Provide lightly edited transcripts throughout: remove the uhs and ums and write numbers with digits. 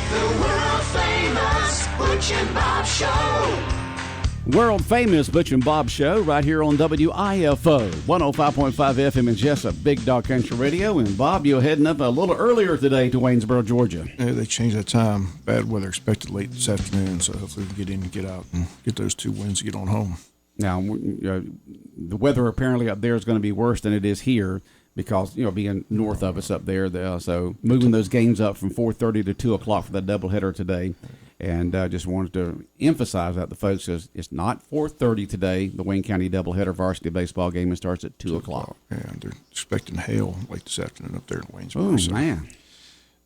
The world famous Butch and Bob Show. World famous Butch and Bob Show right here on WIFO 105.5 FM in Jesup, Big Dog Country Radio. And Bob, you're heading up a little earlier today to Waynesboro, Georgia. Yeah, they changed that time. Bad weather expected late this afternoon, so hopefully we can get in and get out and get those 2 wins to get on home. Now, the weather apparently up there is going to be worse than it is here because, being north of us up there. So moving those games up from 4:30 to 2 o'clock for the doubleheader today. And I just wanted to emphasize that the folks, it's not 4:30 today. The Wayne County doubleheader varsity baseball game starts at 2 o'clock. Yeah, they're expecting hail late this afternoon up there in Waynesboro. Oh, man.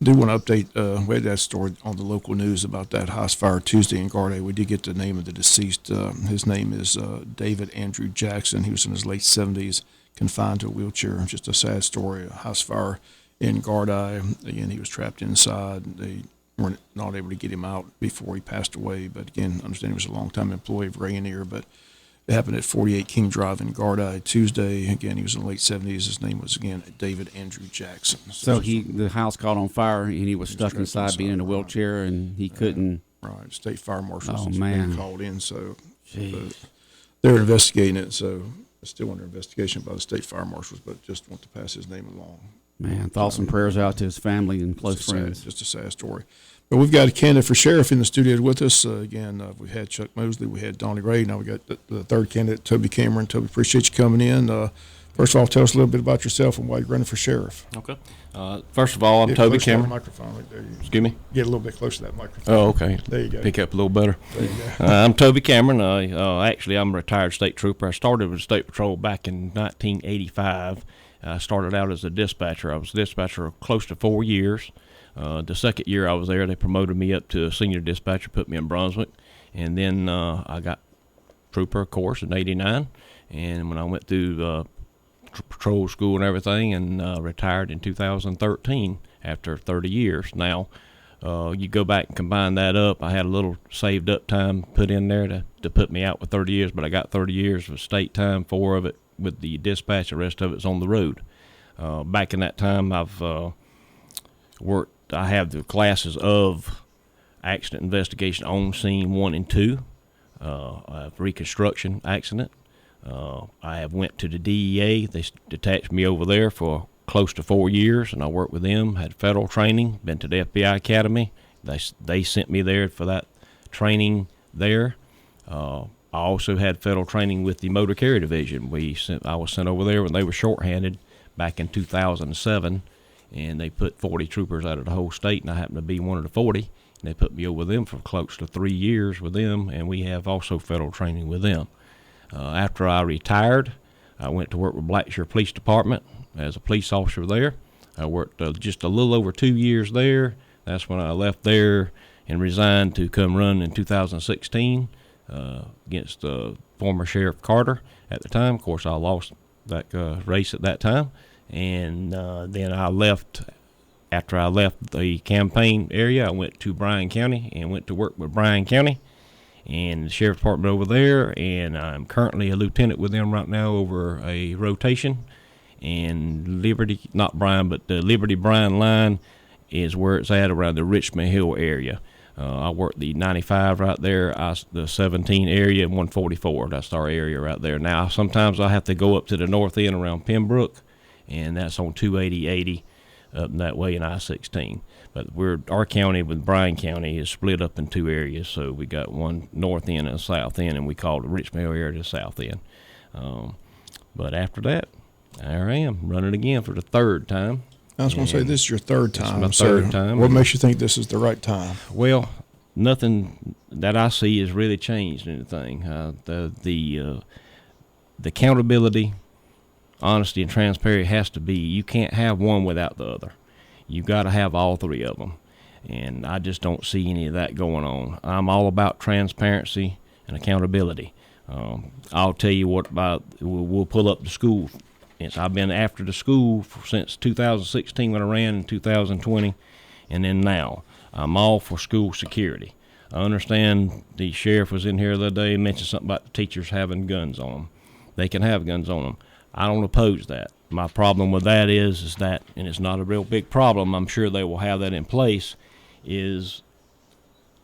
I do want to update, we had that story on the local news about that house fire Tuesday in Garday. We did get the name of the deceased. His name is David Andrew Jackson. He was in his late 70s, confined to a wheelchair. Just a sad story, a house fire in Garday. Again, he was trapped inside. They weren't not able to get him out before he passed away. But again, I understand he was a longtime employee of Rayonier, but it happened at 48 King Drive in Garday Tuesday. Again, he was in the late 70s. His name was, again, David Andrew Jackson. So the house caught on fire, and he was stuck inside being in a wheelchair, and he couldn't. Right. State fire marshals been called in, so they're investigating it. So it's still under investigation by the state fire marshals, but just want to pass his name along. Man, thoughts and prayers out to his family and close friends. Just a sad story. But we've got a candidate for sheriff in the studio with us. Again, we had Chuck Mosley, we had Donnie Ray. Now we got the third candidate, Toby Cameron. Toby, appreciate you coming in. First of all, tell us a little bit about yourself and why you're running for sheriff. Okay. First of all, I'm Toby Cameron. Microphone right there. Excuse me? Get a little bit closer to that microphone. Oh, okay. There you go. Pick up a little better. There you go. I'm Toby Cameron. Actually, I'm a retired state trooper. I started with State Patrol back in 1985. I started out as a dispatcher. I was a dispatcher close to 4 years. The second year I was there, they promoted me up to a senior dispatcher, put me in Brunswick. And then I got trooper, of course, in 89. And when I went through patrol school and everything and retired in 2013 after 30 years. Now, you go back and combine that up. I had a little saved up time put in there to put me out with 30 years, but I got 30 years of state time, 4 of it with the dispatch, the rest of it's on the road. Back in that time, I've worked. I have the classes of accident investigation on scene 1 and 2, reconstruction accident. I have went to the DEA. They detached me over there for close to 4 years, and I worked with them. Had federal training. Been to the FBI Academy. They sent me there for that training there. I also had federal training with the Motor Carrier Division. I was sent over there when they were shorthanded back in 2007, and they put 40 troopers out of the whole state, and I happened to be one of the 40. And they put me over them for close to 3 years with them, and we have also federal training with them. After I retired, I went to work with Blackshear Police Department as a police officer there. I worked just a little over 2 years there. That's when I left there and resigned to come run in 2016 against former Sheriff Carter at the time. Of course, I lost that race at that time. And then I left. After I left the campaign area, I went to Bryan County and went to work with Bryan County and the Sheriff's Department over there, and I'm currently a lieutenant with them right now over a rotation. And Liberty, not Bryan, but the Liberty-Bryan line is where it's at around the Richmond Hill area. I work the 95 right there, the 17 area, and 144. That's our area right there. Now, sometimes I have to go up to the north end around Pembroke, and that's on 280-80 up that way in I-16. But our county with Bryan County is split up in 2 areas, so we got one north end and a south end, and we call the Richmond Hill area the south end. But after that, there I am, running again for the 3rd time. I was going to say, this is your 3rd time. This is my 3rd time. What makes you think this is the right time? Well, nothing that I see has really changed anything. The accountability, honesty, and transparency has to be. You can't have one without the other. You've got to have all 3 of them. And I just don't see any of that going on. I'm all about transparency and accountability. I'll tell you what about, we'll pull up the school. I've been after the school since 2016 when I ran, in 2020, and then now. I'm all for school security. I understand the sheriff was in here the other day and mentioned something about the teachers having guns on them. They can have guns on them. I don't oppose that. My problem with that is that, and it's not a real big problem, I'm sure they will have that in place, is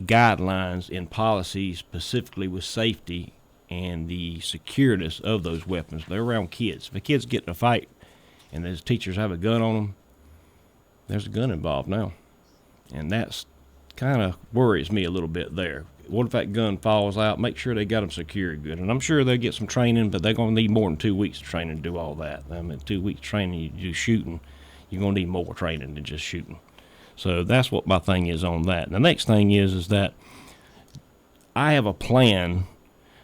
guidelines and policies specifically with safety and the secureness of those weapons. They're around kids. If a kid's getting a fight and those teachers have a gun on them, there's a gun involved now. And that's kind of worries me a little bit there. What if that gun falls out? Make sure they got them secured good. And I'm sure they'll get some training, but they're going to need more than 2 weeks of training to do all that. I mean, 2 weeks training, you do shooting, you're going to need more training than just shooting. So that's what my thing is on that. And the next thing is that I have a plan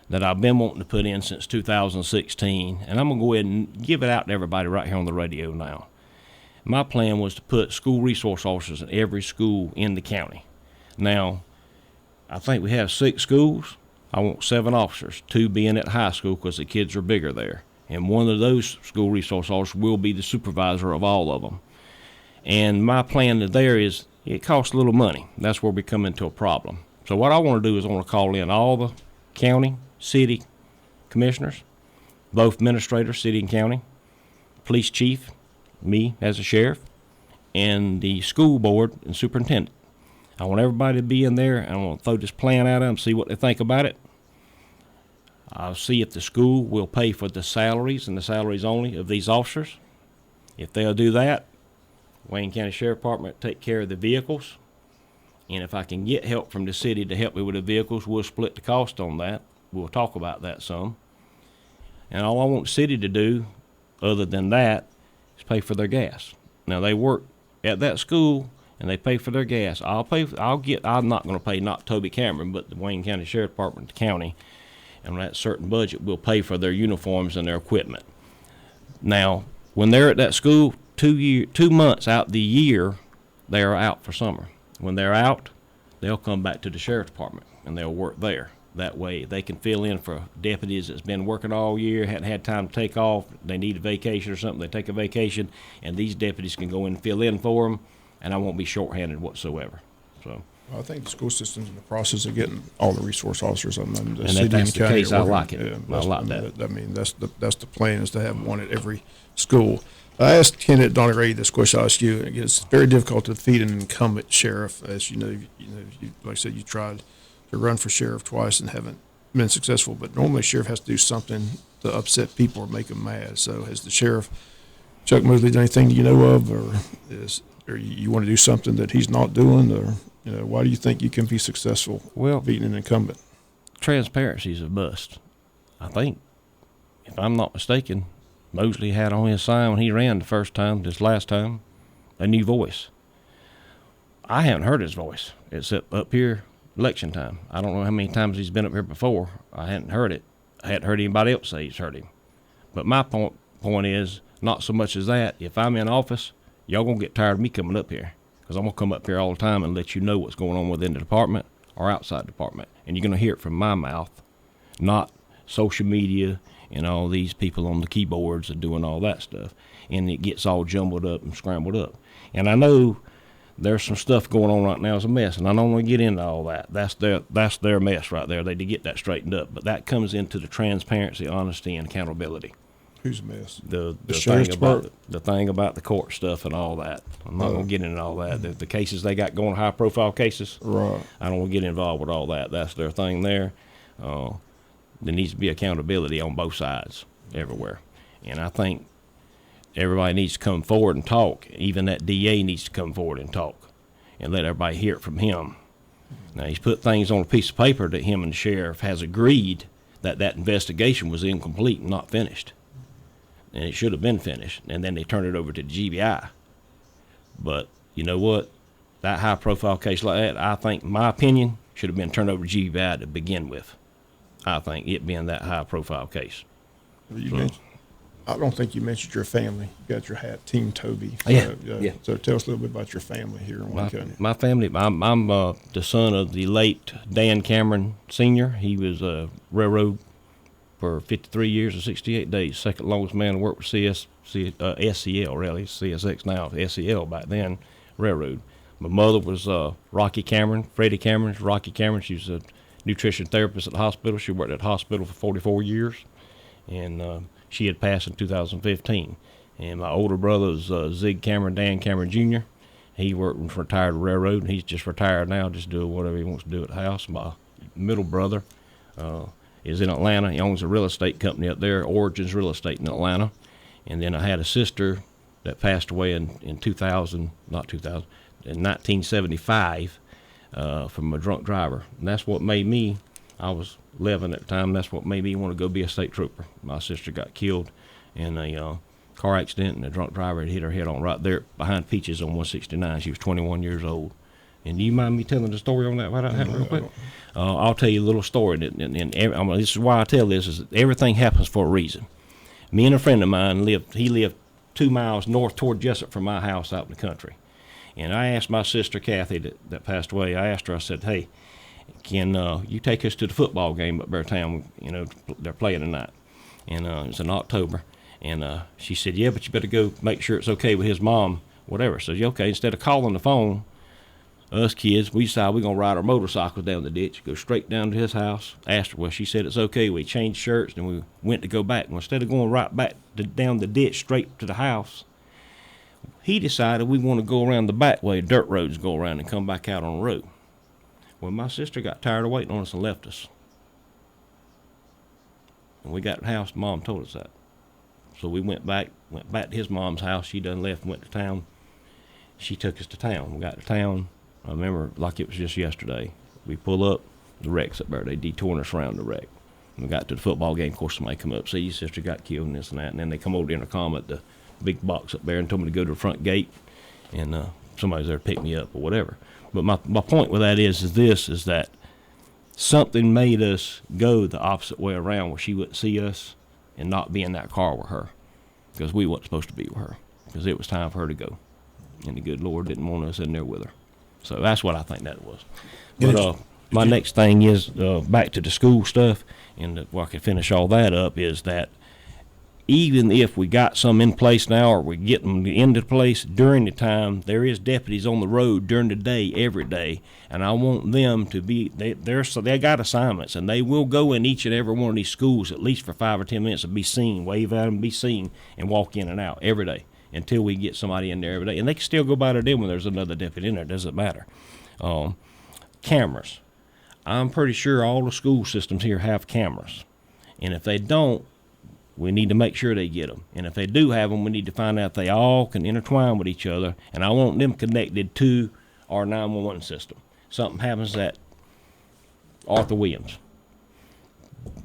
that I've been wanting to put in since 2016, and I'm going to go ahead and give it out to everybody right here on the radio now. My plan was to put school resource officers in every school in the county. Now, I think we have 6 schools. I want 7 officers, 2 being at high school because the kids are bigger there. And one of those school resource officers will be the supervisor of all of them. And my plan there is it costs a little money. That's where we come into a problem. So what I want to do is I want to call in all the county, city commissioners, both administrators, city and county, police chief, me as a sheriff, and the school board and superintendent. I want everybody to be in there, and I want to throw this plan at them, see what they think about it. I'll see if the school will pay for the salaries and the salaries only of these officers. If they'll do that, Wayne County Sheriff Department take care of the vehicles. And if I can get help from the city to help me with the vehicles, we'll split the cost on that. We'll talk about that some. And all I want the city to do, other than that, is pay for their gas. Now, they work at that school, and they pay for their gas. I'm not going to pay not Toby Cameron, but the Wayne County Sheriff Department, the county, and that certain budget will pay for their uniforms and their equipment. Now, when they're at that school, 2 months out the year, they are out for summer. When they're out, they'll come back to the sheriff's department and they'll work there. That way they can fill in for deputies that's been working all year, hadn't had time to take off, they need a vacation or something, they take a vacation, and these deputies can go in and fill in for them, and I won't be shorthanded whatsoever. So I think the school system's in the process of getting all the resource officers on them. And if that's the case, I like it. I like that. I mean, that's the plan, is to have one at every school. I asked Kenneth Donneray this question I asked you. It's very difficult to defeat an incumbent sheriff. As you know, like I said, you tried to run for sheriff twice and haven't been successful. But normally, a sheriff has to do something to upset people or make them mad. So, has the sheriff, Chuck Mosley, done anything you know of, or you want to do something that he's not doing, or why do you think you can be successful beating an incumbent? Transparency is a must. I think, if I'm not mistaken, Mosley had on his sign when he ran the first time, this last time, a new voice. I haven't heard his voice except up here election time. I don't know how many times he's been up here before. I hadn't heard it. I hadn't heard anybody else say he's heard him. But my point is, not so much as that. If I'm in office, y'all going to get tired of me coming up here, because I'm going to come up here all the time and let you know what's going on within the department or outside the department. And you're going to hear it from my mouth, not social media and all these people on the keyboards and doing all that stuff. And it gets all jumbled up and scrambled up. And I know there's some stuff going on right now as a mess, and I don't want to get into all that. That's their mess right there. They need to get that straightened up. But that comes into the transparency, honesty, and accountability. Who's a mess? The thing about the court stuff and all that. I'm not going to get into all that. The cases they got going, high-profile cases, right? I don't want to get involved with all that. That's their thing there. There needs to be accountability on both sides everywhere. And I think everybody needs to come forward and talk. Even that DA needs to come forward and talk and let everybody hear it from him. Now, he's put things on a piece of paper that him and the sheriff has agreed that investigation was incomplete and not finished. And it should have been finished. And then they turned it over to the GBI. But you know what? That high-profile case like that, I think, in my opinion, should have been turned over to GBI to begin with. I think, it being that high-profile case. I don't think you mentioned your family. You got your hat, Team Toby. Yeah. So tell us a little bit about your family here in Wayne County. My family, I'm the son of the late Dan Cameron Sr. He was a railroad for 53 years and 68 days. Second longest man to work with SCL, really. CSX now, SCL back then, railroad. My mother was Rocky Cameron, Freddie Cameron. Rocky Cameron, she was a nutrition therapist at the hospital. She worked at the hospital for 44 years, and she had passed in 2015. And my older brother is Zig Cameron, Dan Cameron Jr. He worked for retired railroad, and he's just retired now, just doing whatever he wants to do at the house. My middle brother is in Atlanta. He owns a real estate company up there, Origins Real Estate in Atlanta. And then I had a sister that passed away in 1975 from a drunk driver. And that's what made me, I was 11 at the time, that's what made me want to go be a state trooper. My sister got killed in a car accident, and a drunk driver had hit her head on right there behind Peaches on 169. She was 21 years old. And do you mind me telling the story on that? What happened real quick? I'll tell you a little story. This is why I tell this, is that everything happens for a reason. Me and a friend of mine lived 2 miles north toward Jesup from my house out in the country. And I asked my sister Kathy that passed away, I said, hey, can you take us to the football game up there in town? You know, they're playing tonight. And it's in October. And she said, yeah, but you better go make sure it's okay with his mom, whatever. So, okay, instead of calling the phone, us kids, we decided we're going to ride our motorcycles down the ditch, go straight down to his house. Asked her, well, she said it's okay. We changed shirts, and we went to go back. Well, instead of going right back down the ditch straight to the house, he decided we want to go around the back way, dirt roads, go around and come back out on the road. Well, my sister got tired of waiting on us and left us. And we got to the house, Mom told us that. So we went back to his mom's house. She done left and went to town. She took us to town. We got to town. I remember like it was just yesterday. We pull up, the wreck's up there. They detoured us around the wreck. And we got to the football game. Of course, somebody come up, see, your sister got killed and this and that. And then they come over the intercom at the big box up there and told me to go to the front gate. And somebody's there to pick me up or whatever. But my point with that is that something made us go the opposite way around, where she wouldn't see us and not be in that car with her, because we wasn't supposed to be with her, because it was time for her to go, and the good Lord didn't want us in there with her. So that's what I think that was. But my next thing is back to the school stuff, and where I can finish all that up, is that even if we got some in place now, or we get them into place during the time, there is deputies on the road during the day, every day, and I want them to be, they got assignments, and they will go in each and every one of these schools at least for 5 or 10 minutes and be seen, wave at them, be seen, and walk in and out every day until we get somebody in there every day. And they can still go by their day when there's another deputy in there. It doesn't matter. Cameras. I'm pretty sure all the school systems here have cameras, and if they don't, we need to make sure they get them. And if they do have them, we need to find out if they all can intertwine with each other. And I want them connected to our 911 system. Something happens at Arthur Williams.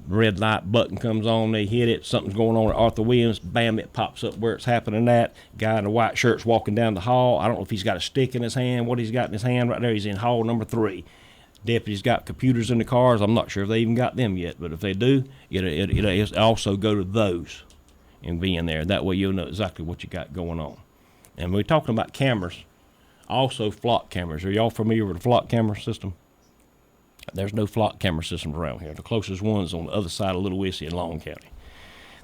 Red light button comes on, they hit it, something's going on at Arthur Williams, bam, it pops up where it's happening at. Guy in the white shirt's walking down the hall. I don't know if he's got a stick in his hand, what he's got in his hand right there. He's in hall number 3. Deputies got computers in the cars. I'm not sure if they even got them yet, but if they do, it'll also go to those and be in there. That way you'll know exactly what you got going on. And we're talking about cameras, also flock cameras. Are y'all familiar with the flock camera system? There's no flock camera systems around here. The closest one's on the other side of Little Wissy in Long County.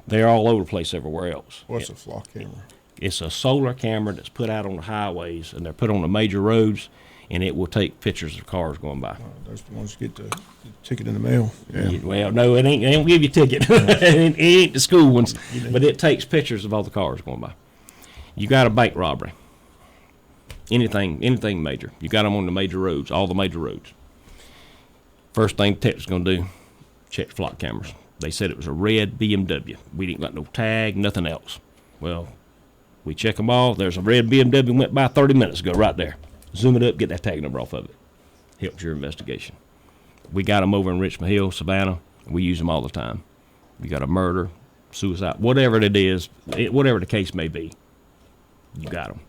They're all over the place everywhere else. What's a flock camera? It's a solar camera that's put out on the highways, and they're put on the major roads, and it will take pictures of cars going by. Those the ones that get the ticket in the mail. Yeah. Well, no, it ain't. They don't give you a ticket. It ain't the school ones, but it takes pictures of all the cars going by. You got a bank robbery. Anything major. You got them on the major roads, all the major roads. First thing the detective's going to do, check the flock cameras. They said it was a red BMW. We didn't got no tag, nothing else. Well, we check them all. There's a red BMW went by 30 minutes ago right there. Zoom it up, get that tag number off of it. Helps your investigation. We got them over in Richmond Hill, Savannah. We use them all the time. You got a murder, suicide, whatever it is, whatever the case may be, you got them.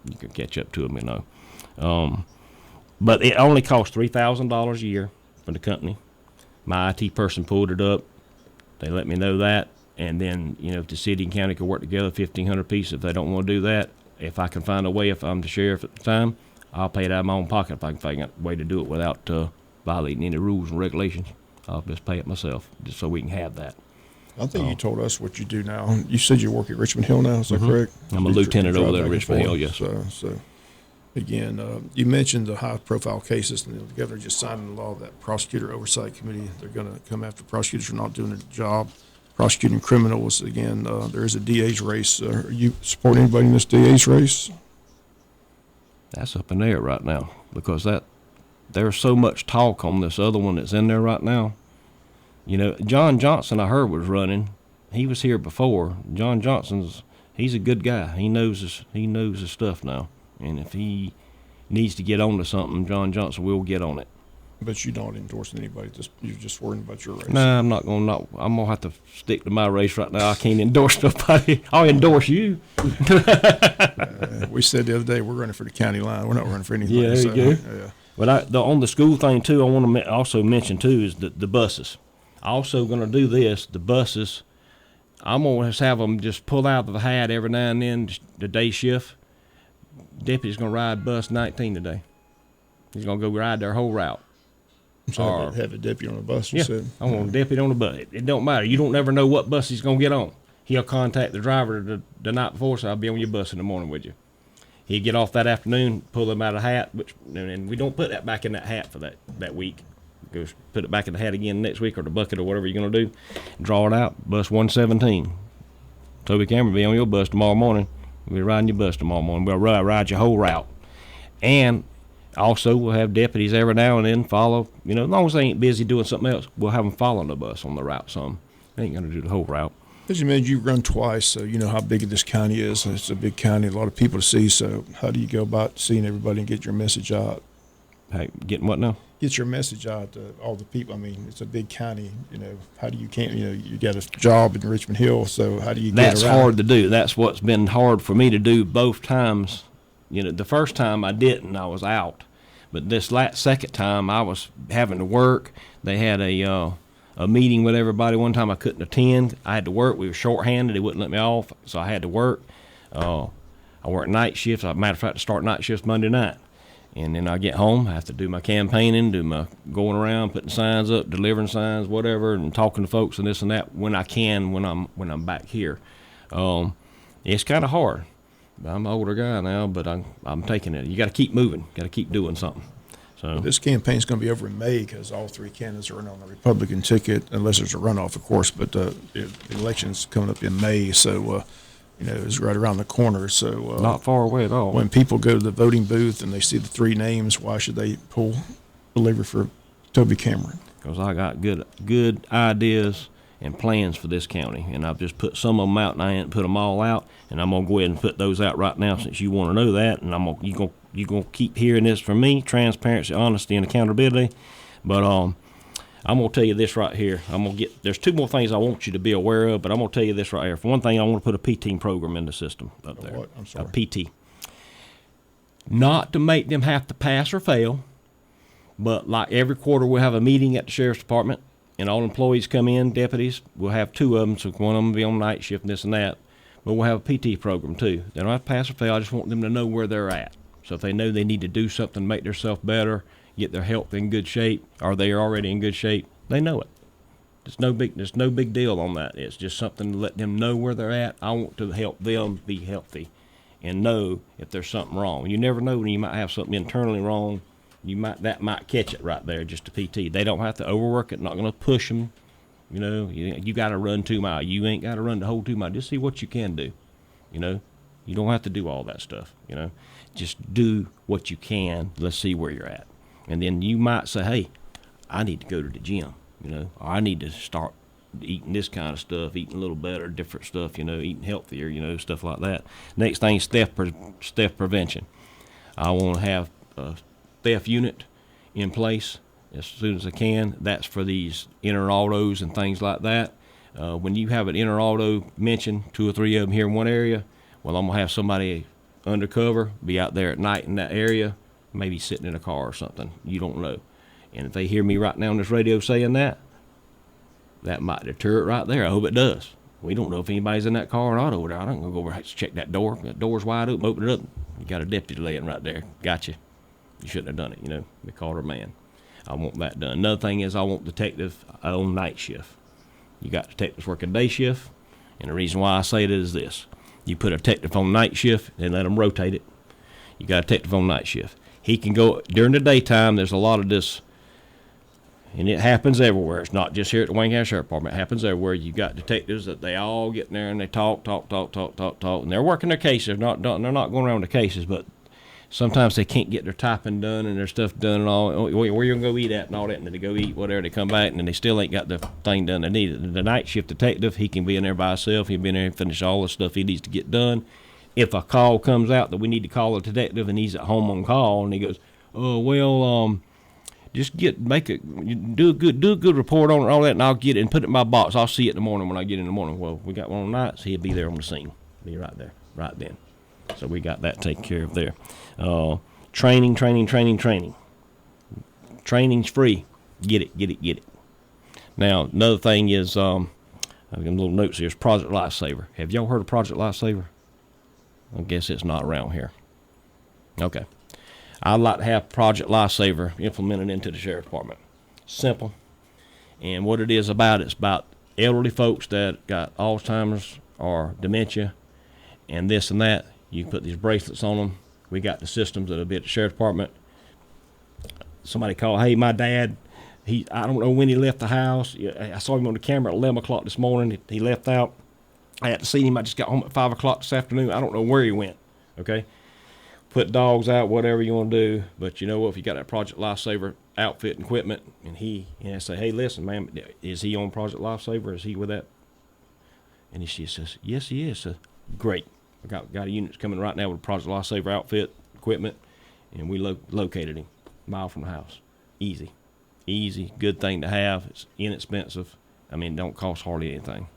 You can catch up to them, you know. But it only costs $3,000 a year for the company. My IT person pulled it up. They let me know that. And then, you know, if the city and county could work together, 1,500 piece. If they don't want to do that, if I can find a way, if I'm the sheriff at the time, I'll pay it out of my own pocket. If I can find a way to do it without violating any rules and regulations, I'll just pay it myself, just so we can have that. I think you told us what you do now. You said you work at Richmond Hill now, is that correct? I'm a lieutenant over there at Richmond Hill, yes. So again, you mentioned the high-profile cases, and the governor just signed into law that prosecutor oversight committee. They're going to come after prosecutors for not doing their job. prosecuting criminals. Again, there is a DA's race. Are you supporting anybody in this DA's race? That's up in the air right now because there's so much talk on this other one that's in there right now. You know, John Johnson, I heard, was running. He was here before. John he's a good guy. He knows his stuff now. And if he needs to get on to something, John Johnson will get on it. But you're not endorsing anybody. You're just worrying about your race. Nah, I'm gonna have to stick to my race right now. I can't endorse nobody. I'll endorse you. We said the other day we're running for the county line. We're not running for anything. Yeah, there you go. Yeah. But on the school thing too, I want to also mention too is the buses. I also going to do this. The buses, I'm going to have them just pull out of the hat every now and then. The day shift. Deputy's going to ride bus 19 today. He's going to go ride their whole route. So have a deputy on the bus. You said. I want a deputy on the bus. It don't matter. You don't never know what bus he's going to get on. He'll contact the driver the night before, so I'll be on your bus in the morning with you. He'd get off that afternoon, pull them out of the hat, and we don't put that back in that hat for that week. Go put it back in the hat again next week or the bucket or whatever you're going to do. Draw it out. Bus 117. Toby Cameron will be on your bus tomorrow morning. We'll be riding your bus tomorrow morning. We'll ride your whole route. And also we'll have deputies every now and then follow. You know, as long as they ain't busy doing something else, we'll have them following the bus on the route some. They ain't going to do the whole route. As you mentioned, you run twice, so you know how big this county is. It's a big county, a lot of people to see. So how do you go about seeing everybody and get your message out? Hey, getting what now? Get your message out to all the people. I mean, it's a big county. You know, how do you you got a job in Richmond Hill, so how do you get around? That's hard to do. That's what's been hard for me to do both times. You know, the first time I didn't, I was out. But this second time, I was having to work. They had a meeting with everybody. One time I couldn't attend. I had to work. We were shorthanded. They wouldn't let me off, so I had to work. I worked night shifts. As a matter of fact, I start night shifts Monday night. And then I get home, I have to do my campaigning, do my going around, putting signs up, delivering signs, whatever, and talking to folks and this and that when I can, when I'm back here. It's kind of hard. I'm an older guy now, but I'm taking it. You got to keep moving, got to keep doing something. So this campaign's going to be over in May because all three candidates are running on the Republican ticket, unless there's a runoff, of course. But the election's coming up in May, so. You know, it's right around the corner, so not far away at all. When people go to the voting booth and they see the three names, why should they pull the lever for Toby Cameron? Because I got good ideas and plans for this county, and I've just put some of them out, and I ain't put them all out, and I'm gonna go ahead and put those out right now since you want to know that, and you gonna keep hearing this from me: transparency, honesty, and accountability. But I'm going to tell you this right here. There's two more things I want you to be aware of, but I'm going to tell you this right here. For one thing, I want to put a PT program in the system up there. What? I'm sorry. A PT. Not to make them have to pass or fail, but like every quarter we'll have a meeting at the sheriff's department, and all employees come in, deputies. We'll have two of them, so one of them will be on night shift and this and that. But we'll have a PT program too. They don't have to pass or fail. I just want them to know where they're at. So if they know they need to do something to make themselves better, get their health in good shape, or they are already in good shape, they know it. There's no big deal on that. It's just something to let them know where they're at. I want to help them be healthy and know if there's something wrong. You never know when you might have something internally wrong. That might catch it right there, just a PT. They don't have to overwork it, not going to push them. You know, you got to run 2 miles. You ain't got to run the whole 2 miles. Just see what you can do. You know, you don't have to do all that stuff. You know, just do what you can. Let's see where you're at. And then you might say, hey, I need to go to the gym, you know, or I need to start eating this kind of stuff, eating a little better, different stuff, you know, eating healthier, you know, stuff like that. Next thing is theft prevention. I want to have a theft unit in place as soon as I can. That's for these inner autos and things like that. When you have an inner auto mentioned, 2 or 3 of them here in one area, well, I'm going to have somebody undercover be out there at night in that area, maybe sitting in a car or something. You don't know. And if they hear me right now on this radio saying that might deter it right there. I hope it does. We don't know if anybody's in that car or not over there. I don't go over and check that door. That door's wide open. Open it up. You got a deputy laying right there. Gotcha. You shouldn't have done it, you know. They called her man. I want that done. Another thing is I want detectives on night shift. You got detectives working day shift. And the reason why I say it is this. You put a detective on night shift and let them rotate it. You got a detective on night shift. He can go during the daytime. There's a lot of this. and it happens everywhere. It's not just here at the Wayne County Sheriff Department. It happens everywhere. You got detectives that they all get in there and they talk, and they're working their cases. They're not going around the cases, but sometimes they can't get their typing done and their stuff done and all. Where you gonna go eat at and all that, and then they go eat whatever. They come back and then they still ain't got the thing done they need. The night shift detective, he can be in there by himself. He'll be in there and finish all the stuff he needs to get done. If a call comes out that we need to call a detective and he's at home on call and he goes, oh well, just do a good report on it and all that, and I'll get it and put it in my box. I'll see it in the morning when I get in the morning. Well, we got one on nights. He'll be there on the scene. Be right there, right then. So we got that taken care of there. Training. Training's free. Get it. Now, another thing is, I've got little notes here. Is Project Lifesaver. Have y'all heard of Project Lifesaver? I guess it's not around here. Okay. I'd like to have Project Lifesaver implemented into the Sheriff Department. Simple. And what it's about elderly folks that got Alzheimer's or dementia and this and that. You can put these bracelets on them. We got the systems that'll be at the Sheriff Department. Somebody called, hey, my dad, I don't know when he left the house. I saw him on the camera at 11 o'clock this morning. He left out. I had to see him. I just got home at 5 o'clock this afternoon. I don't know where he went, okay? Put dogs out, whatever you want to do. But you know what? If you got that Project Lifesaver outfit and equipment, and I say, hey, listen, man, is he on Project Lifesaver? Is he with that? And she says, yes, he is. Great. I got a unit coming right now with a Project Lifesaver outfit, equipment, and we located him a mile from the house. Easy, good thing to have. It's inexpensive. I mean, it don't cost hardly anything.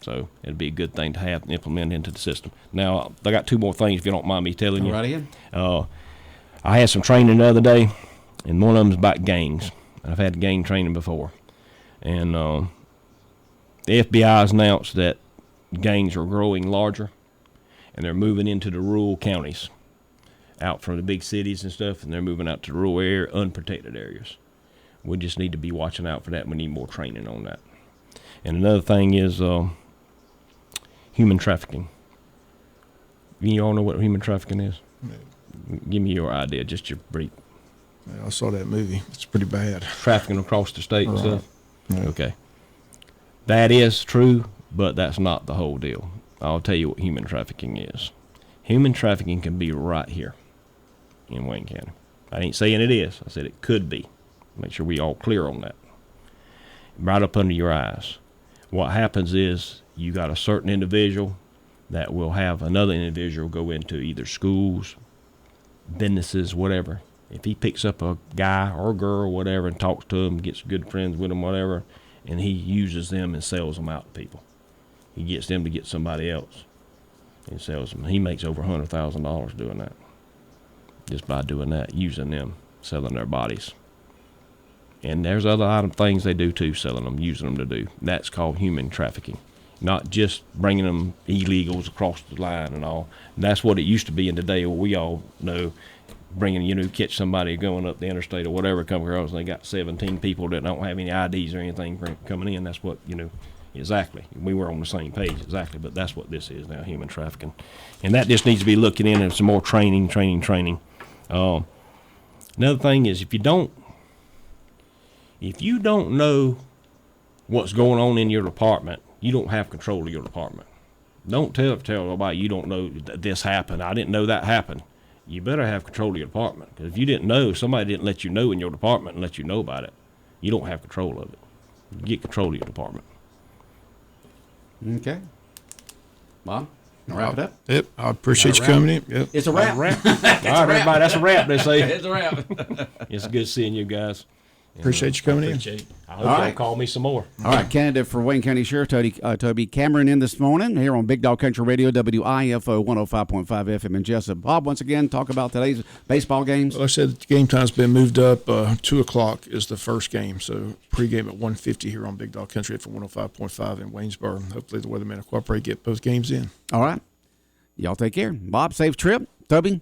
So it'd be a good thing to have and implement into the system. Now, I got two more things, if you don't mind me telling you. Right ahead. I had some training the other day, and one of them is about gangs. I've had gang training before. And the FBI has announced that gangs are growing larger, and they're moving into the rural counties, out from the big cities and stuff, and they're moving out to the rural area, unprotected areas. We just need to be watching out for that. We need more training on that. And another thing is human trafficking. You all know what human trafficking is? Yeah. Give me your idea, just your brief. Yeah, I saw that movie. It's pretty bad. Trafficking across the state and stuff? Yeah. Okay. That is true, but that's not the whole deal. I'll tell you what human trafficking is. Human trafficking can be right here in Wayne County. I ain't saying it is. I said it could be. Make sure we all clear on that. Right up under your eyes. What happens is you got a certain individual that will have another individual go into either schools, businesses, whatever. If he picks up a guy or a girl or whatever and talks to them, gets good friends with them, whatever, and he uses them and sells them out to people. He gets them to get somebody else and sells them. He makes over $100,000 doing that. Just by doing that, using them, selling their bodies. And there's other things they do too, selling them, using them to do. That's called human trafficking. Not just bringing them illegals across the line and all. And that's what it used to be in today. We all know, catch somebody going up the interstate or whatever, come across and they got 17 people that don't have any IDs or anything coming in. That's what, exactly. We were on the same page, exactly. But that's what this is now, human trafficking. And that just needs to be looking in and some more training. Another thing is if you don't know what's going on in your department, you don't have control of your department. Don't tell nobody you don't know that this happened. I didn't know that happened. You better have control of your department. Because if you didn't know, somebody didn't let you know in your department and let you know about it, you don't have control of it. Get control of your department. Okay. Bob, wrap it up. Yep. I appreciate you coming in. Yep. It's a wrap. All right, everybody. That's a wrap, they say. It's a wrap. It's good seeing you guys. Appreciate you coming in. I hope you'll call me some more. All right, candidate for Wayne County Sheriff Toby Cameron in this morning here on Big Dog Country Radio, WIFO 105.5 FM in Jesup. Bob, once again, talk about today's baseball games. Well, I said the game time's been moved up. 2 o'clock is the first game, so pregame at 1:50 here on Big Dog Country for 105.5 in Waynesboro. Hopefully the weatherman will cooperate, get both games in. All right. Y'all take care. Bob, safe trip. Toby,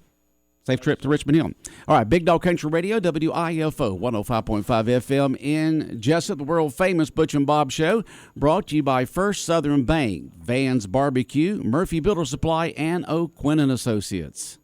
safe trip to Richmond Hill. All right, Big Dog Country Radio, WIFO 105.5 FM in Jesup, the world-famous Butch and Bob Show, brought to you by First Southern Bank, Van's Barbecue, Murphy Builder Supply, and O'Quinn & Associates.